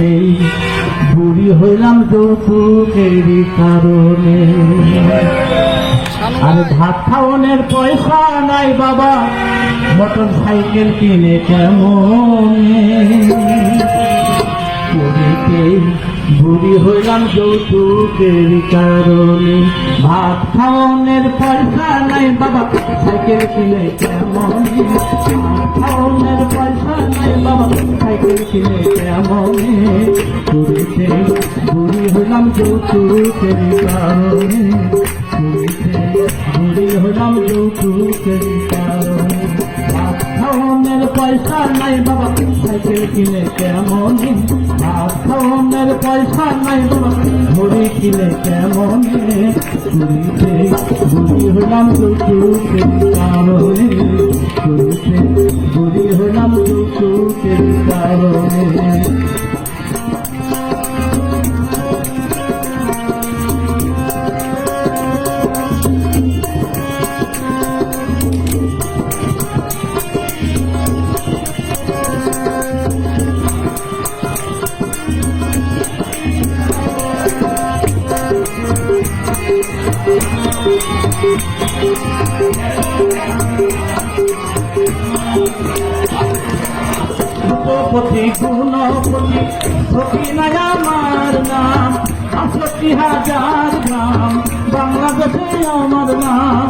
পুরীতেই বুড়ি হইলাম যৌতুকের কারণে। আর ভাত খাওয়ানোর পয়সা নাই বাবা, মোটর সাইকেল কিনে কেমনে। পুরীতেই বুড়ি হইলাম যৌতুকের কারণে। ভাত খাওয়ানোর পয়সা নাই বাবা, সাইকেল কিনে কেমনে। ভাত খাওয়ানোর পয়সা নাই বাবা, সাইকেল কিনে কেমনে। পুরীতে বুড়ি হইলাম যৌতুকের কারণে। পুরীতে বুড়ি হইলাম যৌতুকের কারণে। ভাত খাওয়ানোর পয়সা নাই বাবা, সাইকেল কিনে কেমনে। ভাত খাওয়ানোর পয়সা নাই বাবা, ঘড়ি কিনে কেমনে। পুরীতে বুড়ি হইলাম যৌতুকের কারণে। পুরীতে বুড়ি হইলাম যৌতুকের কারণে। রূপপতি গুণপতি সখী নাই আমার নাম। ৬৮,০০০ গ্রাম বাংলাদেশে আমার নাম।